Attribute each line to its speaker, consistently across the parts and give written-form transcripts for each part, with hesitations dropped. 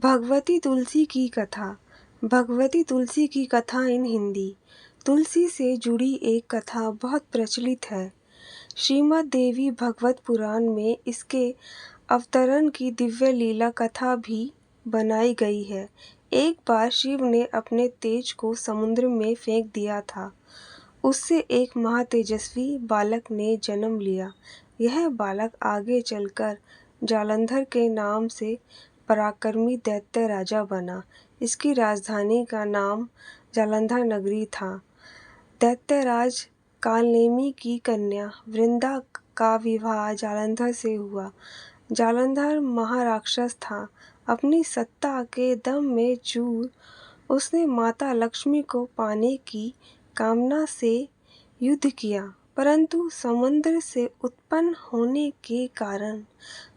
Speaker 1: भगवती तुलसी की कथा। भगवती तुलसी की कथा इन हिंदी। तुलसी से जुड़ी एक कथा बहुत प्रचलित है। श्रीमद् देवी भागवत पुराण में इसके अवतरण की दिव्य लीला कथा भी बनाई गई है। एक बार शिव ने अपने तेज को समुद्र में फेंक दिया था। उससे एक महातेजस्वी बालक ने जन्म लिया। यह बालक आगे चलकर जालंधर के नाम से पराक्रमी दैत्य राजा बना। इसकी राजधानी का नाम जालंधर नगरी था। दैत्यराज कालनेमी की कन्या वृंदा का विवाह जालंधर से हुआ। जालंधर महाराक्षस था। अपनी सत्ता के दम में चूर उसने माता लक्ष्मी को पाने की कामना से युद्ध किया, परंतु समुद्र से उत्पन्न होने के कारण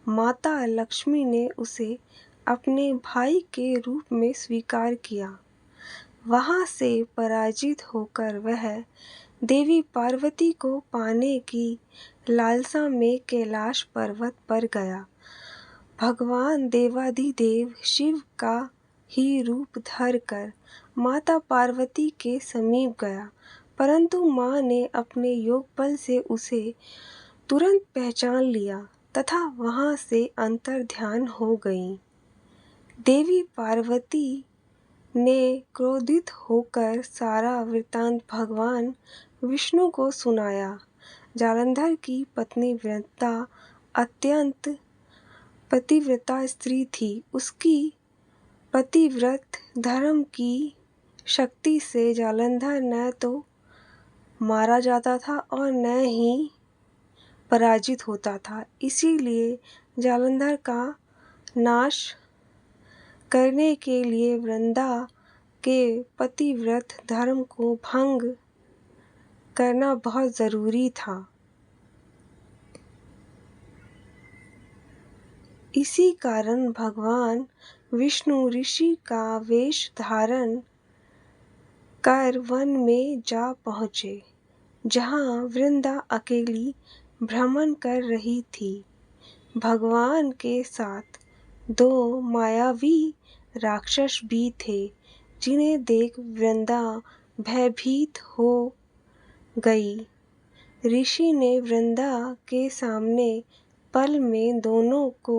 Speaker 1: माता लक्ष्मी ने उसे अपने भाई के रूप में स्वीकार किया। वहां से पराजित होकर वह देवी पार्वती को पाने की लालसा में कैलाश पर्वत पर गया। भगवान देवाधिदेव शिव का ही रूप धरकर माता पार्वती के समीप गया, परंतु मां ने अपने योग बल से उसे तुरंत पहचान लिया तथा वहां से अंतर्ध्यान हो गईं। देवी पार्वती ने क्रोधित होकर सारा वृत्तांत भगवान विष्णु को सुनाया। जालंधर की पत्नी वृंदा अत्यंत पतिव्रता स्त्री थी। उसकी पतिव्रत धर्म की शक्ति से जालंधर न तो मारा जाता था और न ही पराजित होता था। इसीलिए जालंधर का नाश करने के लिए वृंदा के पतिव्रत धर्म को भंग करना बहुत जरूरी था। इसी कारण भगवान विष्णु ऋषि का वेश धारण कर वन में जा पहुँचे, जहाँ वृंदा अकेली भ्रमण कर रही थी। भगवान के साथ दो मायावी राक्षस भी थे, जिन्हें देख वृंदा भयभीत हो गई। ऋषि ने वृंदा के सामने पल में दोनों को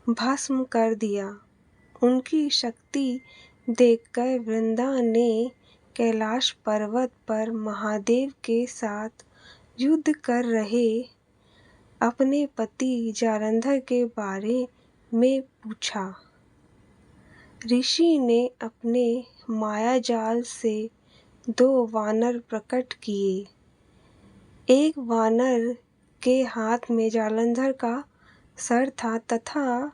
Speaker 1: भस्म कर दिया। उनकी शक्ति देखकर वृंदा ने कैलाश पर्वत पर महादेव के साथ युद्ध कर रहे अपने पति जालंधर के बारे में पूछा। ऋषि ने अपने मायाजाल से दो वानर प्रकट किए। एक वानर के हाथ में जालंधर का सर था तथा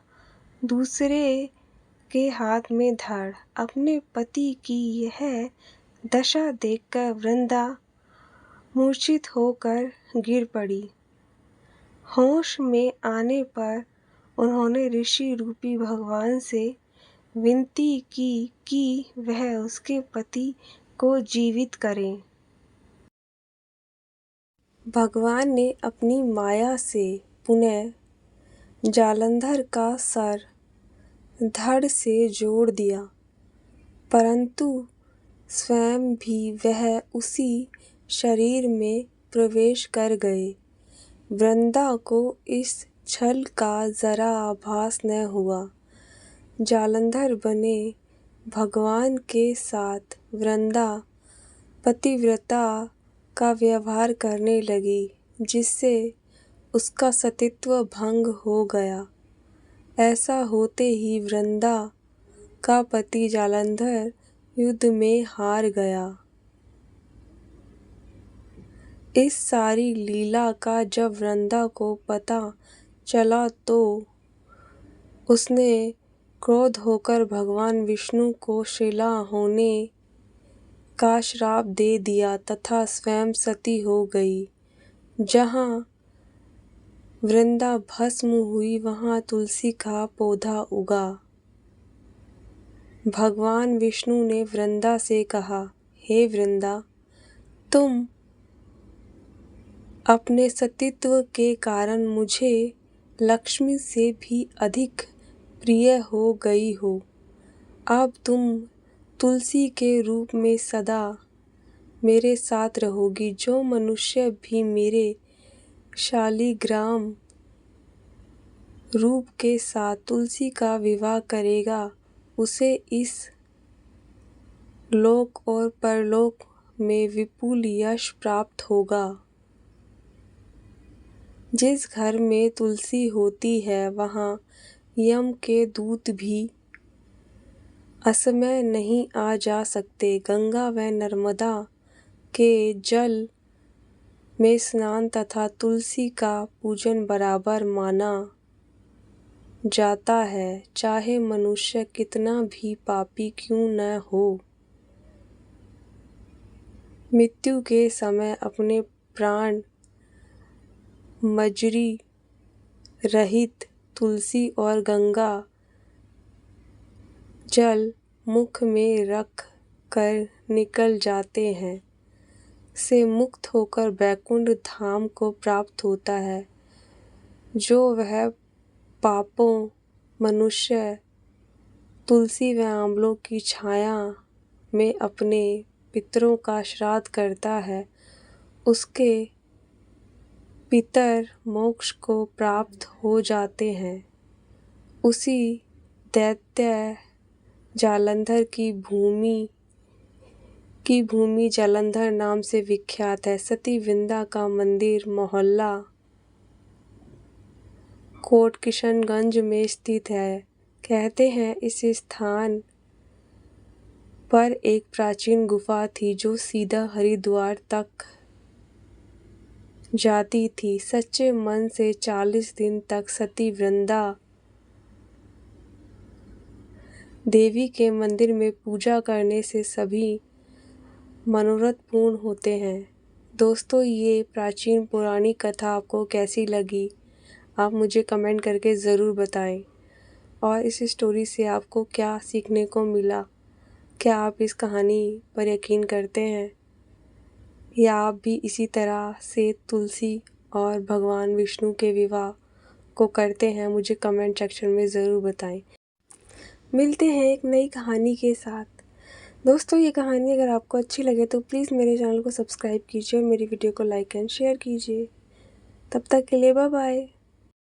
Speaker 1: दूसरे के हाथ में धड़। अपने पति की यह दशा देखकर वृंदा मूर्छित होकर गिर पड़ी। होश में आने पर उन्होंने ऋषि रूपी भगवान से विनती की कि वह उसके पति को जीवित करें। भगवान ने अपनी माया से पुनः जालंधर का सर धड़ से जोड़ दिया, परंतु स्वयं भी वह उसी शरीर में प्रवेश कर गए। वृंदा को इस छल का जरा आभास न हुआ। जालंधर बने भगवान के साथ वृंदा पतिव्रता का व्यवहार करने लगी, जिससे उसका सतीत्व भंग हो गया। ऐसा होते ही वृंदा का पति जालंधर युद्ध में हार गया। इस सारी लीला का जब वृंदा को पता चला तो उसने क्रोध होकर भगवान विष्णु को शिला होने का श्राप दे दिया तथा स्वयं सती हो गई। जहाँ वृंदा भस्म हुई वहाँ तुलसी का पौधा उगा। भगवान विष्णु ने वृंदा से कहा, हे वृंदा, तुम अपने सतीत्व के कारण मुझे लक्ष्मी से भी अधिक प्रिय हो गई हो। अब तुम तुलसी के रूप में सदा मेरे साथ रहोगी। जो मनुष्य भी मेरे शालिग्राम रूप के साथ तुलसी का विवाह करेगा उसे इस लोक और परलोक में विपुल यश प्राप्त होगा। जिस घर में तुलसी होती है वहाँ यम के दूत भी असमय नहीं आ जा सकते। गंगा व नर्मदा के जल में स्नान तथा तुलसी का पूजन बराबर माना जाता है, चाहे मनुष्य कितना भी पापी क्यों न हो। मृत्यु के समय अपने प्राण मजरी रहित तुलसी और गंगा जल मुख में रख कर निकल जाते हैं से मुक्त होकर वैकुंठ धाम को प्राप्त होता है। जो वह पापों मनुष्य तुलसी व आंवलों की छाया में अपने पितरों का श्राद्ध करता है उसके पितर मोक्ष को प्राप्त हो जाते हैं। उसी दैत्य जालंधर की भूमि जालंधर नाम से विख्यात है। सती वृंदा का मंदिर मोहल्ला कोट किशनगंज में स्थित है। कहते हैं इस स्थान पर एक प्राचीन गुफा थी जो सीधा हरिद्वार तक जाती थी। सच्चे मन से 40 दिन तक सती वृंदा देवी के मंदिर में पूजा करने से सभी मनोरथ पूर्ण होते हैं। दोस्तों, ये प्राचीन पुरानी कथा आपको कैसी लगी आप मुझे कमेंट करके ज़रूर बताएं। और इस स्टोरी से आपको क्या सीखने को मिला, क्या आप इस कहानी पर यकीन करते हैं या आप भी इसी तरह से तुलसी और भगवान विष्णु के विवाह को करते हैं, मुझे कमेंट सेक्शन में ज़रूर बताएं। मिलते हैं एक नई कहानी के साथ। दोस्तों, ये कहानी अगर आपको अच्छी लगे तो प्लीज़ मेरे चैनल को सब्सक्राइब कीजिए और मेरी वीडियो को लाइक एंड शेयर कीजिए। तब तक के लिए बाय बाय।